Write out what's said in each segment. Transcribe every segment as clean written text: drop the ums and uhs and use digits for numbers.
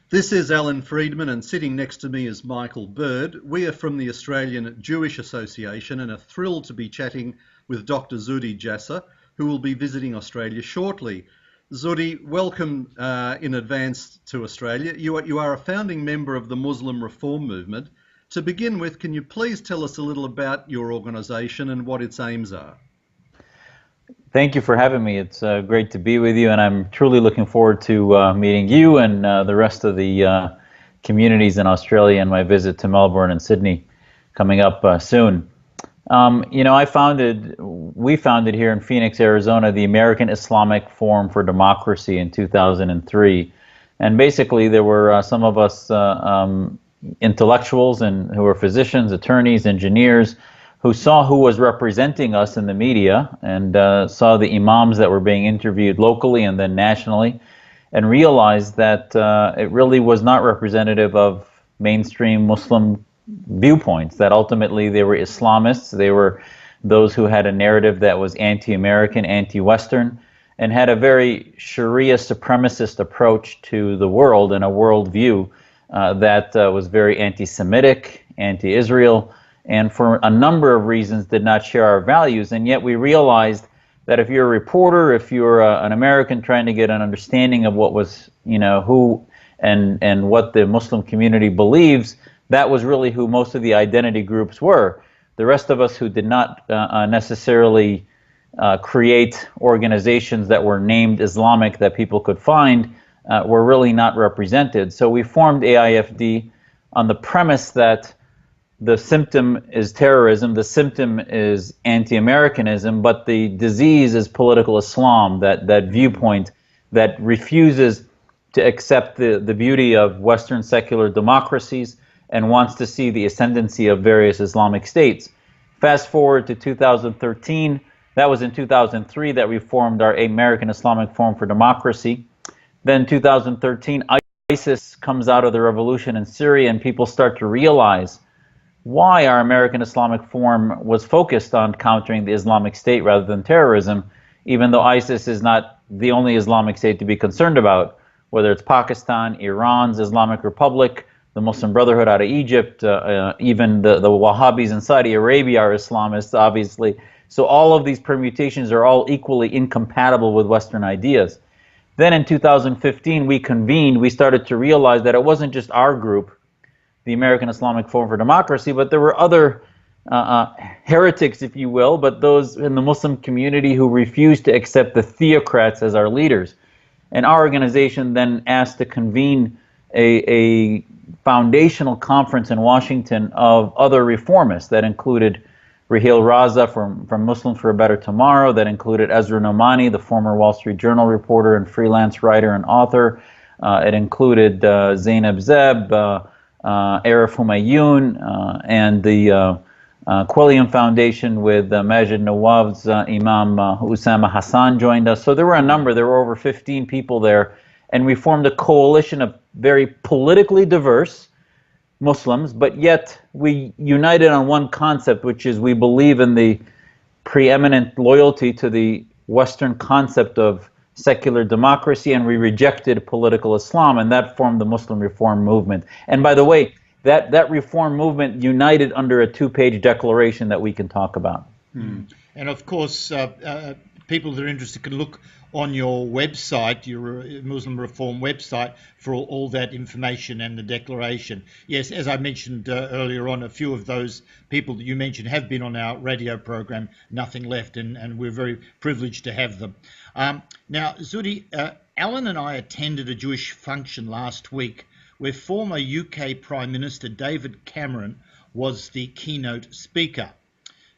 This is Alan Freedman, and sitting next to me is Michael Burd. We are from the Australian Jewish Association and are thrilled to be chatting with Dr Dr Jasser, who will be visiting Australia shortly. Zhudi, welcome in advance to Australia. You are a founding member of the Muslim Reform Movement. To begin with, can you please tell us a little about your organisation and what its aims are? Thank you for having me. It's great to be with you, and I'm truly looking forward to meeting you and the rest of the communities in Australia and my visit to Melbourne and Sydney coming up soon. We founded here in Phoenix, Arizona, the American Islamic Forum for Democracy in 2003. And basically there were some of us intellectuals and who were physicians, attorneys, engineers, who saw who was representing us in the media and saw the imams that were being interviewed locally and then nationally, and realized that it really was not representative of mainstream Muslim viewpoints, that ultimately they were Islamists, they were those who had a narrative that was anti-American, anti-Western, and had a very Sharia supremacist approach to the world and a worldview that was very anti-Semitic, anti-Israel, and for a number of reasons did not share our values. And yet we realized that if you're a reporter, if you're an American trying to get an understanding of what was, who and what the Muslim community believes, that was really who most of the identity groups were. The rest of us who did not necessarily create organizations that were named Islamic that people could find were really not represented. So we formed AIFD on the premise that the symptom is terrorism, the symptom is anti-Americanism, but the disease is political Islam, that viewpoint that refuses to accept the beauty of Western secular democracies and wants to see the ascendancy of various Islamic states. Fast forward to 2013, that was in 2003 that we formed our American Islamic Forum for Democracy. Then 2013, ISIS comes out of the revolution in Syria and people start to realize why our American Islamic Forum was focused on countering the Islamic State rather than terrorism, even though ISIS is not the only Islamic state to be concerned about, whether it's Pakistan, Iran's Islamic Republic, the Muslim Brotherhood out of Egypt, even the Wahhabis in Saudi Arabia are Islamists, obviously. So all of these permutations are all equally incompatible with Western ideas. Then in 2015, we convened, we started to realize that it wasn't just our group, the American Islamic Forum for Democracy, but there were other heretics, if you will, but those in the Muslim community who refused to accept the theocrats as our leaders. And our organization then asked to convene a foundational conference in Washington of other reformists that included Raheel Raza from Muslims for a Better Tomorrow, that included Ezra Nomani, the former Wall Street Journal reporter and freelance writer and author. It included Zainab Zeb, Arif Humayun, and the Quilliam Foundation with Majid Nawab's Imam Usama Hassan joined us. So there were a number, there were over 15 people there, and we formed a coalition of very politically diverse Muslims, but yet we united on one concept, which is we believe in the preeminent loyalty to the Western concept of secular democracy, and we rejected political Islam, and that formed the Muslim Reform Movement. And by the way, that reform movement united under a 2-page declaration that we can talk about. And of course, people that are interested can look on your website, your Muslim Reform website, for all that information and the declaration. Yes, as I mentioned earlier on, a few of those people that you mentioned have been on our radio program, Nothing Left, and we're very privileged to have them. Now, Zhudi, Alan and I attended a Jewish function last week where former UK Prime Minister David Cameron was the keynote speaker.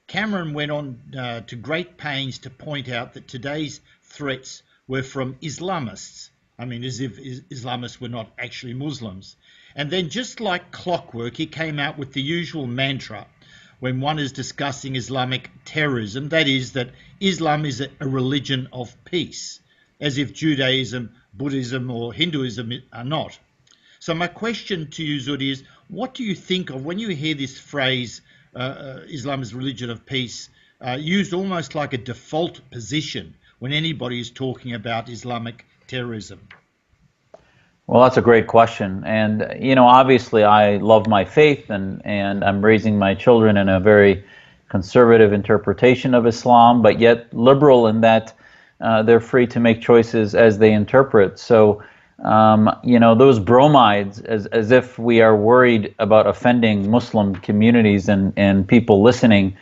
Cameron went on to great pains to point out that today's threats were from Islamists. I mean, as if Islamists were not actually Muslims. And then just like clockwork, he came out with the usual mantra when one is discussing Islamic terrorism, that is that Islam is a religion of peace, as if Judaism, Buddhism or Hinduism are not. So my question to you, Zhudi, is what do you think of when you hear this phrase, Islam is a religion of peace, used almost like a default position when anybody is talking about Islamic terrorism? Well, that's a great question. And, obviously I love my faith, and I'm raising my children in a very conservative interpretation of Islam, but yet liberal in that they're free to make choices as they interpret. So, those bromides, as if we are worried about offending Muslim communities and people listening,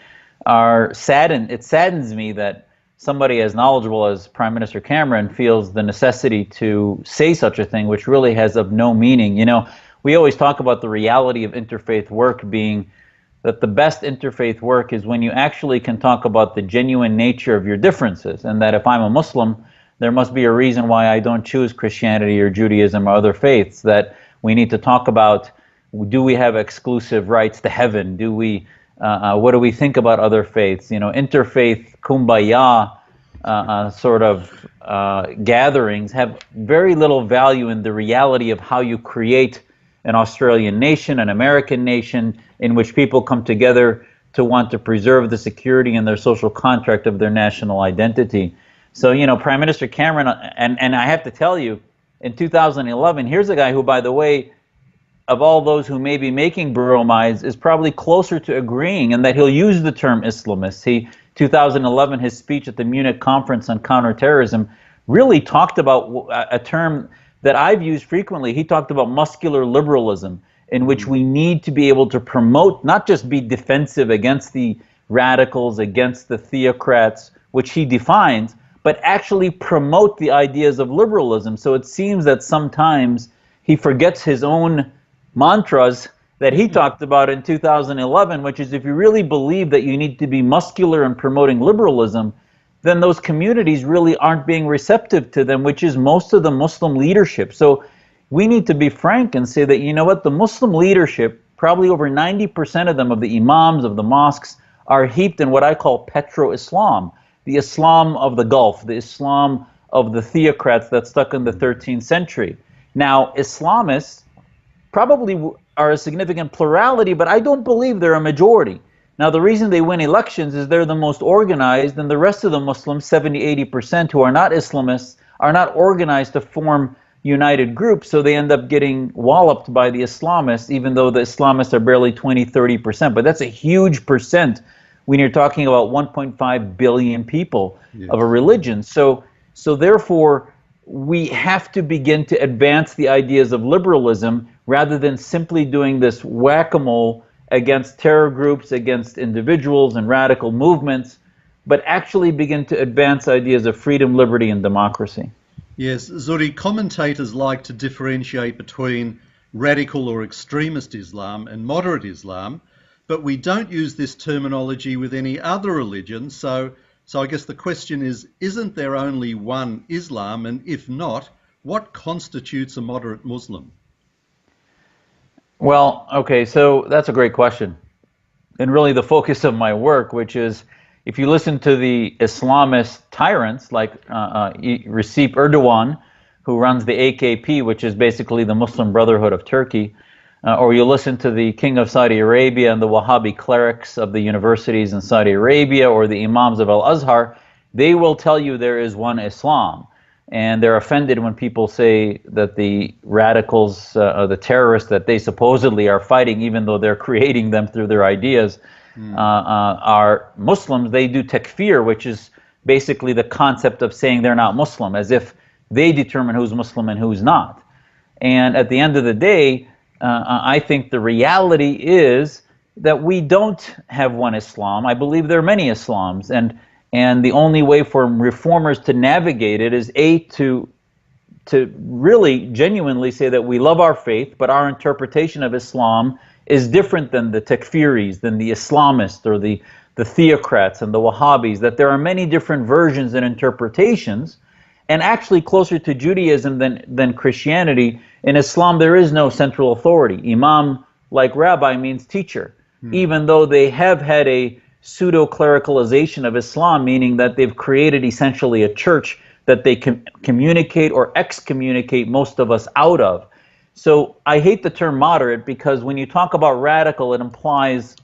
are saddened. It saddens me that somebody as knowledgeable as Prime Minister Cameron feels the necessity to say such a thing, which really has of no meaning. We always talk about the reality of interfaith work being that the best interfaith work is when you actually can talk about the genuine nature of your differences, and that if I'm a Muslim, there must be a reason why I don't choose Christianity or Judaism or other faiths, that we need to talk about, do we have exclusive rights to heaven? Do we what do we think about other faiths? Interfaith kumbaya sort of gatherings have very little value in the reality of how you create an Australian nation, an American nation, in which people come together to want to preserve the security and their social contract of their national identity. So, Prime Minister Cameron, and I have to tell you, in 2011, here's a guy who, by the way, of all those who may be making bromides, is probably closer to agreeing, and that he'll use the term Islamist. 2011, his speech at the Munich Conference on Counterterrorism really talked about a term that I've used frequently. He talked about muscular liberalism, in which we need to be able to promote, not just be defensive against the radicals, against the theocrats, which he defines, but actually promote the ideas of liberalism. So it seems that sometimes he forgets his own mantras that he talked about in 2011, which is, if you really believe that you need to be muscular in promoting liberalism, then those communities really aren't being receptive to them, which is most of the Muslim leadership. So we need to be frank and say that, the Muslim leadership, probably over 90% of them, of the imams, of the mosques, are heaped in what I call petro-Islam, the Islam of the Gulf, the Islam of the theocrats that stuck in the 13th century. Now, Islamists probably are a significant plurality, but I don't believe they're a majority. Now, the reason they win elections is they're the most organized, and the rest of the Muslims, 70–80%, who are not Islamists, are not organized to form united groups, so they end up getting walloped by the Islamists, even though the Islamists are barely 20–30%. But that's a huge percent when you're talking about 1.5 billion people of a religion. So therefore, we have to begin to advance the ideas of liberalism rather than simply doing this whack-a-mole against terror groups, against individuals and radical movements, but actually begin to advance ideas of freedom, liberty, and democracy. Yes, Zuhdi, commentators like to differentiate between radical or extremist Islam and moderate Islam, but we don't use this terminology with any other religion. So I guess the question is, isn't there only one Islam? And if not, what constitutes a moderate Muslim? Well, okay, so that's a great question. And really the focus of my work, which is, if you listen to the Islamist tyrants like Recep Erdogan, who runs the AKP, which is basically the Muslim Brotherhood of Turkey, or you listen to the King of Saudi Arabia and the Wahhabi clerics of the universities in Saudi Arabia, or the Imams of Al-Azhar, they will tell you there is one Islam. And they're offended when people say that the radicals, the terrorists that they supposedly are fighting, even though they're creating them through their ideas, are Muslims. They do takfir, which is basically the concept of saying they're not Muslim, as if they determine who's Muslim and who's not. And at the end of the day, I think the reality is that we don't have one Islam. I believe there are many Islams, and the only way for reformers to navigate it is to really genuinely say that we love our faith, but our interpretation of Islam is different than the takfiris, than the Islamists or the theocrats and the Wahhabis, that there are many different versions and interpretations, and actually closer to Judaism than Christianity. In Islam, there is no central authority. Imam, like rabbi, means teacher, even though they have had a pseudo-clericalization of Islam, meaning that they've created essentially a church that they can communicate or excommunicate most of us out of. So I hate the term moderate, because when you talk about radical, it implies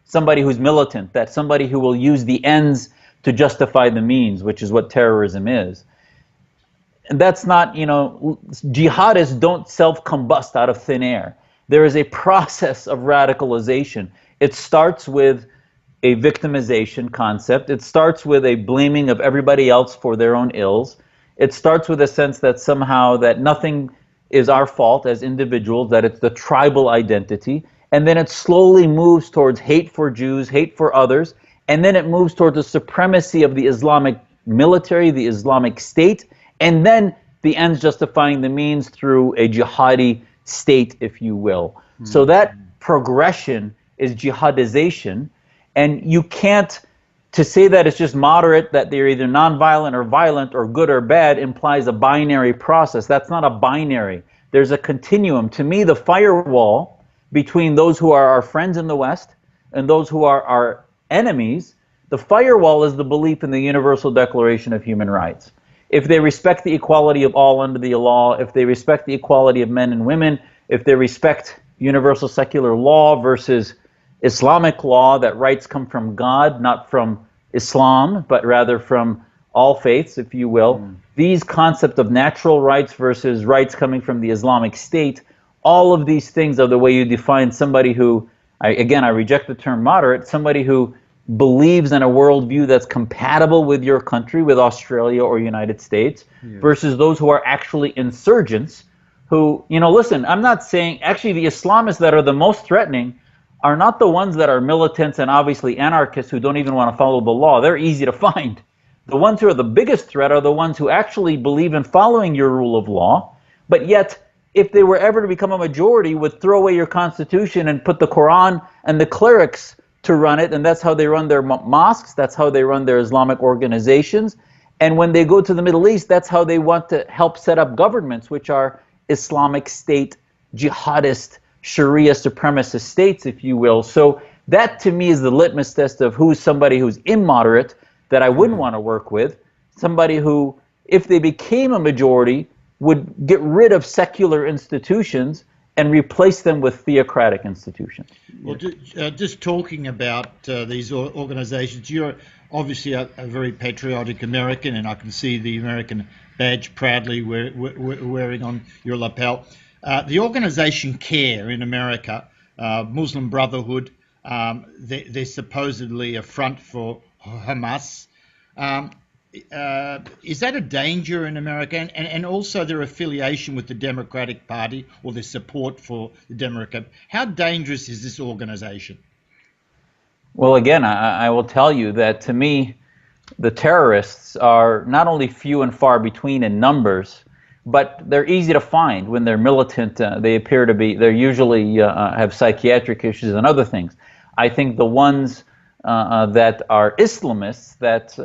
somebody who's militant, that somebody who will use the ends to justify the means, which is what terrorism is. that's not, jihadists don't self-combust out of thin air. There is a process of radicalization. It starts with a victimization concept. It starts with a blaming of everybody else for their own ills. It starts with a sense that somehow that nothing is our fault as individuals, that it's the tribal identity. And then it slowly moves towards hate for Jews, hate for others. And then it moves towards the supremacy of the Islamic military, the Islamic State, and then the ends justifying the means through a jihadi state, if you will. So that progression is jihadization, and you can't, to say that it's just moderate, that they're either nonviolent or violent or good or bad, implies a binary process. That's not a binary. There's a continuum. To me, the firewall between those who are our friends in the West and those who are our enemies, the firewall is the belief in the Universal Declaration of Human Rights. If they respect the equality of all under the law, if they respect the equality of men and women, if they respect universal secular law versus Islamic law, that rights come from God, not from Islam, but rather from all faiths, if you will. These concepts of natural rights versus rights coming from the Islamic State, all of these things are the way you define somebody who, I reject the term moderate, somebody who believes in a worldview that's compatible with your country, with Australia or United States, versus those who are actually insurgents who, listen, I'm not saying, actually the Islamists that are the most threatening are not the ones that are militants and obviously anarchists who don't even want to follow the law. They're easy to find. The ones who are the biggest threat are the ones who actually believe in following your rule of law, but yet if they were ever to become a majority, would throw away your constitution and put the Quran and the clerics to run it, and that's how they run their mosques, that's how they run their Islamic organizations. And when they go to the Middle East, that's how they want to help set up governments, which are Islamic State, jihadist, Sharia supremacist states, if you will. So that to me is the litmus test of who's somebody who's immoderate that I wouldn't want to work with, somebody who, if they became a majority, would get rid of secular institutions and replace them with theocratic institutions. Well, just talking about these organizations, you're obviously a very patriotic American, and I can see the American badge proudly wearing on your lapel. The organization CARE in America, Muslim Brotherhood, they're supposedly a front for Hamas. Is that a danger in America? And also their affiliation with the Democratic Party or their support for the Democrat. How dangerous is this organization? Well, again, I will tell you that to me, the terrorists are not only few and far between in numbers, but they're easy to find when they're militant. They appear to be, they usually have psychiatric issues and other things. I think the ones that are Islamists, that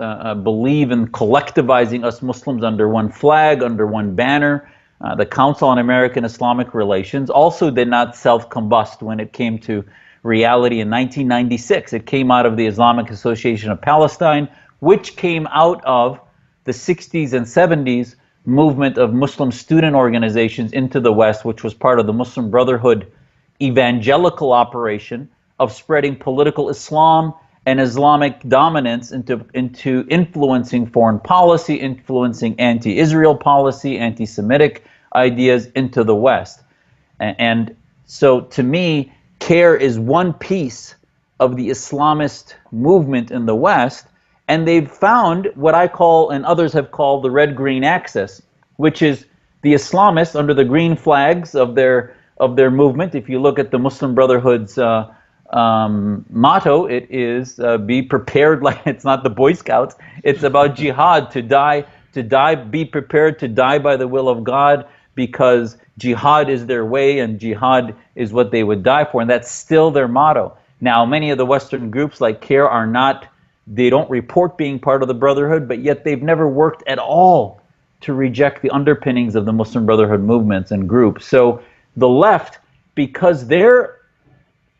believe in collectivizing us Muslims under one flag, under one banner. The Council on American Islamic Relations also did not self-combust when it came to reality in 1996. It came out of the Islamic Association of Palestine, which came out of the 60s and 70s movement of Muslim student organizations into the West, which was part of the Muslim Brotherhood evangelical operation of spreading political Islam and Islamic dominance into influencing foreign policy, influencing anti-Israel policy, anti-Semitic ideas into the West. And so to me, CARE is one piece of the Islamist movement in the West, and they've found what I call, and others have called, the red-green axis, which is the Islamists under the green flags of their movement. If you look at the Muslim Brotherhood's motto, it is be prepared. Like, it's not the Boy Scouts, it's about jihad, to die, be prepared to die by the will of God, because jihad is their way and jihad is what they would die for, and that's still their motto. Now, many of the Western groups like CARE are not, they don't report being part of the Brotherhood, but yet they've never worked at all to reject the underpinnings of the Muslim Brotherhood movements and groups. So the left, because their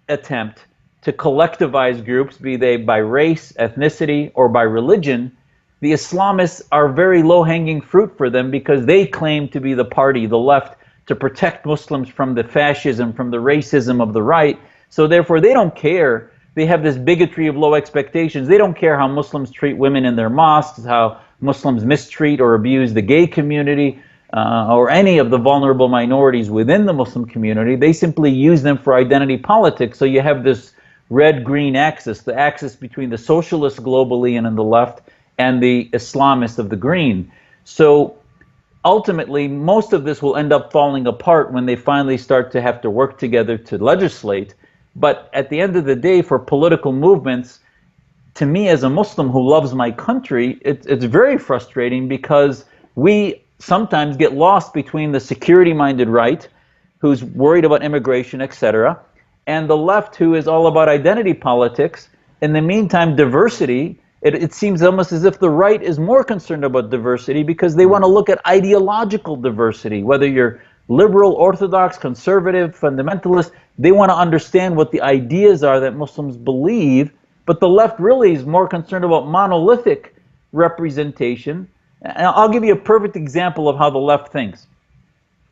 attempt to collectivize groups, be they by race, ethnicity, or by religion, the Islamists are very low-hanging fruit for them, because they claim to be the party, the left, to protect Muslims from the fascism, from the racism of the right. So therefore they don't care. They have this bigotry of low expectations. They don't care how Muslims treat women in their mosques, how Muslims mistreat or abuse the gay community or any of the vulnerable minorities within the Muslim community. They simply use them for identity politics. So you have this red-green axis, the axis between the socialists globally and on the left and the Islamists of the green. So ultimately, most of this will end up falling apart when they finally start to have to work together to legislate. But at the end of the day, for political movements, to me as a Muslim who loves my country, it's very frustrating because we sometimes get lost between the security-minded right, who's worried about immigration, etc., and the left, who is all about identity politics. In the meantime, diversity, it seems almost as if the right is more concerned about diversity because they want to look at ideological diversity, whether you're liberal, orthodox, conservative, fundamentalist. They want to understand what the ideas are that Muslims believe, but the left really is more concerned about monolithic representation. And I'll give you a perfect example of how the left thinks.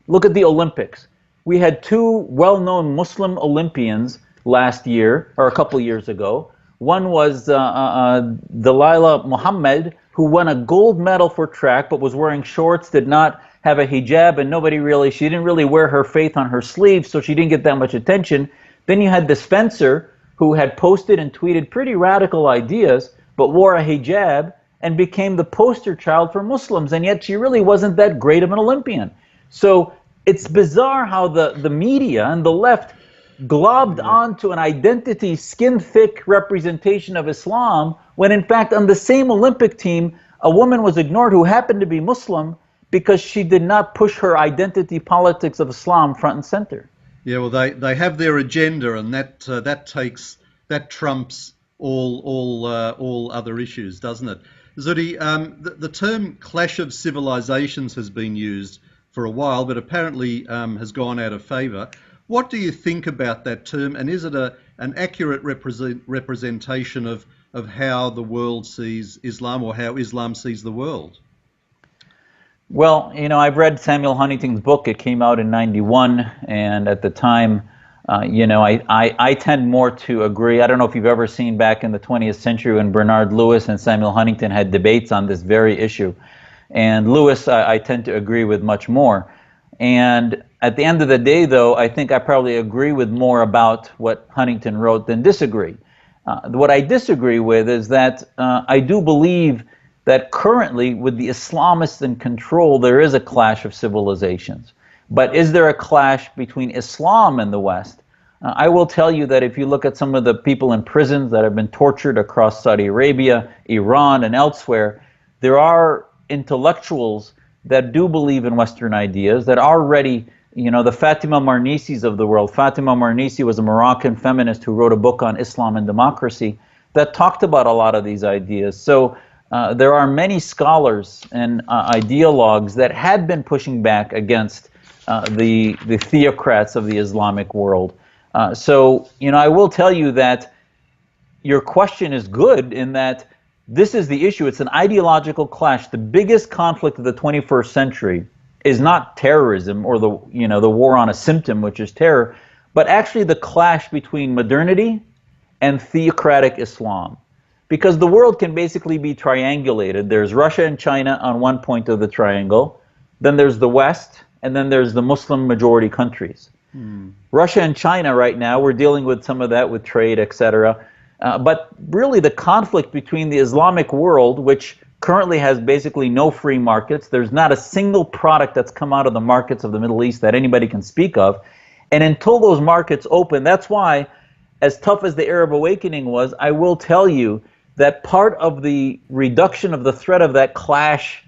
Look at the Olympics. We had two well-known Muslim Olympians last year, or a couple years ago. One was Dalilah Muhammad, who won a gold medal for track, but was wearing shorts, did not have a hijab, and she didn't really wear her faith on her sleeve, so she didn't get that much attention. Then you had this fencer who had posted and tweeted pretty radical ideas, but wore a hijab and became the poster child for Muslims, and yet she really wasn't that great of an Olympian. So it's bizarre how the media and the left globbed onto an identity, skin-thick representation of Islam, when in fact on the same Olympic team, a woman was ignored who happened to be Muslim because she did not push her identity politics of Islam front and center. Yeah, well, they have their agenda, and that trumps all other issues, doesn't it? Zhudi, the term clash of civilizations has been used for a while, but apparently has gone out of favour. What do you think about that term, and is it an accurate representation of how the world sees Islam, or how Islam sees the world? Well, I've read Samuel Huntington's book. It came out in '91, and at the time, I tend more to agree. I don't know if you've ever seen back in the 20th century when Bernard Lewis and Samuel Huntington had debates on this very issue. And Lewis, I tend to agree with much more. And at the end of the day, though, I think I probably agree with more about what Huntington wrote than disagree. What I disagree with is that I do believe that currently, with the Islamists in control, there is a clash of civilizations. But is there a clash between Islam and the West? I will tell you that if you look at some of the people in prisons that have been tortured across Saudi Arabia, Iran, and elsewhere, there are intellectuals that do believe in Western ideas, that are ready, the Fatima Marnisis of the world. Fatima Marnisi was a Moroccan feminist who wrote a book on Islam and democracy that talked about a lot of these ideas. So there are many scholars and ideologues that had been pushing back against the theocrats of the Islamic world. So I will tell you that your question is good in that this is the issue. It's an ideological clash. The biggest conflict of the 21st century is not terrorism or the war on a symptom, which is terror, but actually the clash between modernity and theocratic Islam. Because the world can basically be triangulated. There's Russia and China on one point of the triangle, then there's the West, and then there's the Muslim majority countries. Russia and China right now, we're dealing with some of that with trade, etc. But really the conflict between the Islamic world, which currently has basically no free markets, there's not a single product that's come out of the markets of the Middle East that anybody can speak of, and until those markets open, that's why, as tough as the Arab awakening was, I will tell you that part of the reduction of the threat of that clash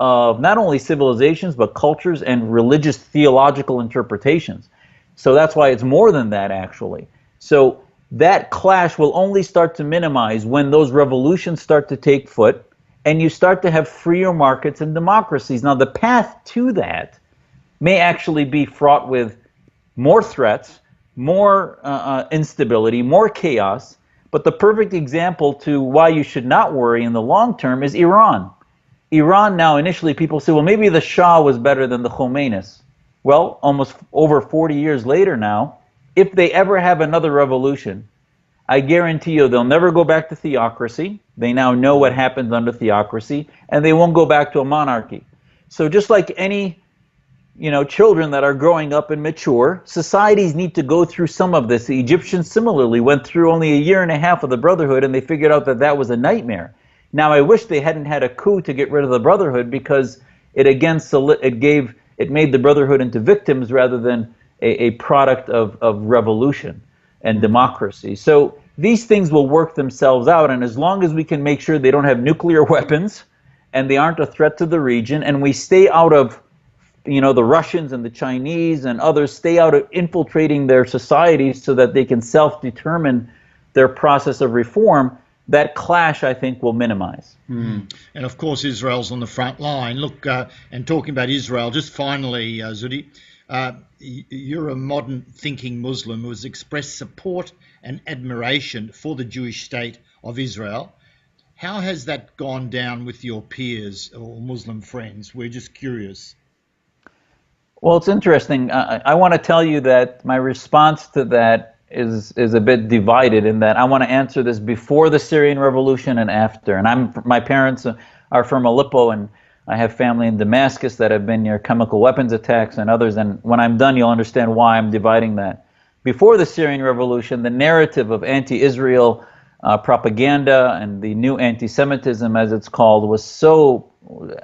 of not only civilizations but cultures and religious theological interpretations. So that's why it's more than that, actually. So that clash will only start to minimize when those revolutions start to take foot and you start to have freer markets and democracies. Now, the path to that may actually be fraught with more threats, more instability, more chaos. But the perfect example to why you should not worry in the long term is Iran. Iran now, initially people say, well, maybe the Shah was better than the Khomeinis. Well, almost over 40 years later now, if they ever have another revolution, I guarantee you they'll never go back to theocracy. They now know what happens under theocracy, and they won't go back to a monarchy. So just like any children that are growing up and mature, societies need to go through some of this. The Egyptians similarly went through only a year and a half of the Brotherhood, and they figured out that that was a nightmare. Now, I wish they hadn't had a coup to get rid of the Brotherhood, because it made the Brotherhood into victims rather than a product of revolution and democracy. So these things will work themselves out, and as long as we can make sure they don't have nuclear weapons and they aren't a threat to the region, and we stay out of the Russians and the Chinese and others stay out of infiltrating their societies so that they can self-determine their process of reform, that clash, I think, will minimize. And of course, Israel's on the front line. Look, and talking about Israel, just finally, Zhudi, you're a modern thinking Muslim who has expressed support and admiration for the Jewish state of Israel. How has that gone down with your peers or Muslim friends? We're just curious. Well, it's interesting. I want to tell you that my response to that is a bit divided, in that I want to answer this before the Syrian Revolution and after. And my parents are from Aleppo, and I have family in Damascus that have been near chemical weapons attacks and others. And when I'm done, you'll understand why I'm dividing that. Before the Syrian Revolution, the narrative of anti-Israel propaganda and the new anti-Semitism, as it's called, was so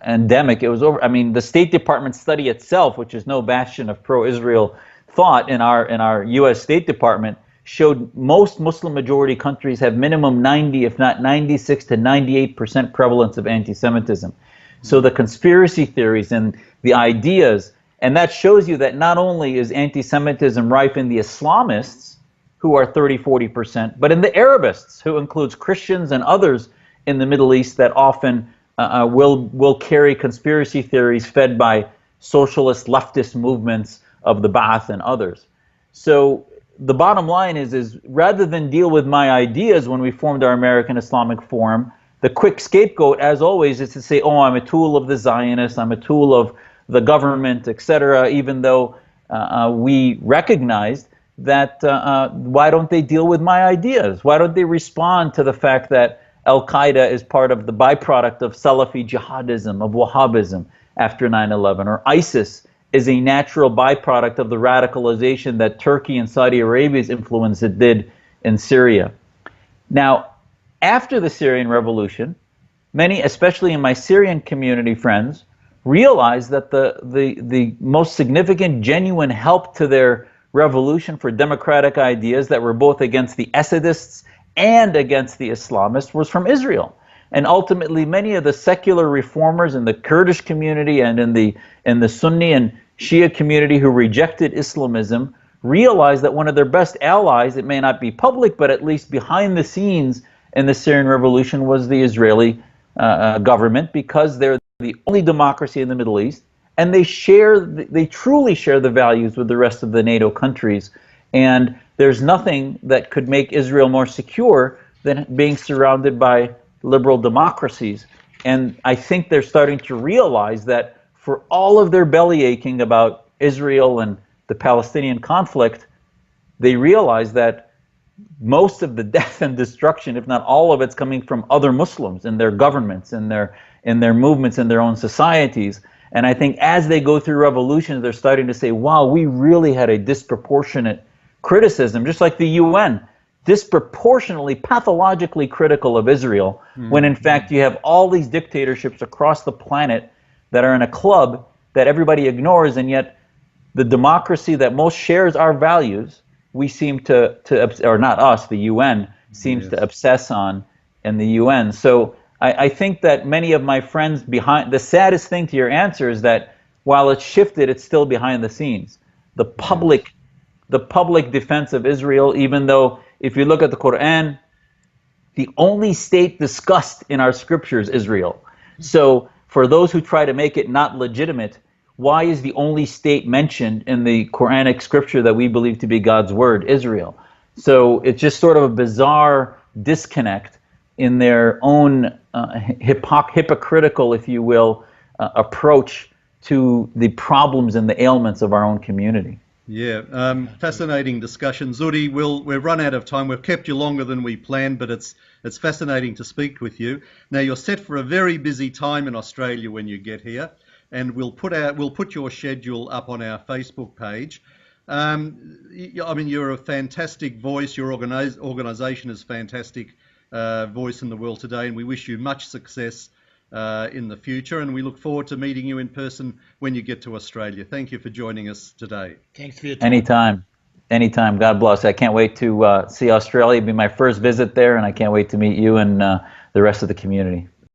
endemic. It was over. I mean, the State Department study itself, which is no bastion of pro-Israel thought in our U.S. State Department, showed most Muslim majority countries have minimum 90, if not 96 to 98% prevalence of anti-Semitism. So the conspiracy theories and the ideas, and that shows you that not only is anti-Semitism rife in the Islamists, who are 30-40%, but in the Arabists, who includes Christians and others in the Middle East that often will carry conspiracy theories fed by socialist leftist movements of the Ba'ath and others. So the bottom line is rather than deal with my ideas when we formed our American Islamic Forum, the quick scapegoat, as always, is to say, oh, I'm a tool of the Zionists, I'm a tool of the government, etc., even though we recognized that why don't they deal with my ideas? Why don't they respond to the fact that Al-Qaeda is part of the byproduct of Salafi jihadism, of Wahhabism after 9/11, or ISIS is a natural byproduct of the radicalization that Turkey and Saudi Arabia's influence did in Syria. Now, after the Syrian Revolution, many, especially in my Syrian community friends, realized that the most significant, genuine help to their revolution for democratic ideas that were both against the Assadists and against the Islamists was from Israel. And ultimately, many of the secular reformers in the Kurdish community and in the Sunni and Shia community who rejected Islamism realized that one of their best allies, it may not be public, but at least behind the scenes in the Syrian Revolution, was the Israeli government, because they're the only democracy in the Middle East, and they truly share the values with the rest of the NATO countries. And there's nothing that could make Israel more secure than being surrounded by liberal democracies. And I think they're starting to realize that for all of their belly aching about Israel and the Palestinian conflict, they realize that most of the death and destruction, if not all of it's coming from other Muslims in their governments, in their movements, in their own societies. And I think as they go through revolutions, they're starting to say, wow, we really had a disproportionate criticism, just like the UN, disproportionately, pathologically critical of Israel, when in fact you have all these dictatorships across the planet that are in a club that everybody ignores, and yet the democracy that most shares our values, we seem to or not us, the UN, seems to obsess on in the UN. So I think that many of my friends behind, the saddest thing to your answer is that while it's shifted, it's still behind the scenes. The public defense of Israel, even though if you look at the Quran, the only state discussed in our scriptures is Israel. So for those who try to make it not legitimate, why is the only state mentioned in the Quranic scripture that we believe to be God's word Israel? So it's just sort of a bizarre disconnect in their own hypocritical, if you will, approach to the problems and the ailments of our own community. Yeah, fascinating discussion. Zhudi, we've run out of time. We've kept you longer than we planned, but it's fascinating to speak with you. Now you're set for a very busy time in Australia when you get here, and we'll put your schedule up on our Facebook page. I mean, you're a fantastic voice. Your organisation is fantastic voice in the world today, and we wish you much success in the future, and we look forward to meeting you in person when you get to Australia. Thank you for joining us today. Thanks for your time. Anytime. God bless. I can't wait to see Australia. It'll be my first visit there, and I can't wait to meet you and the rest of the community.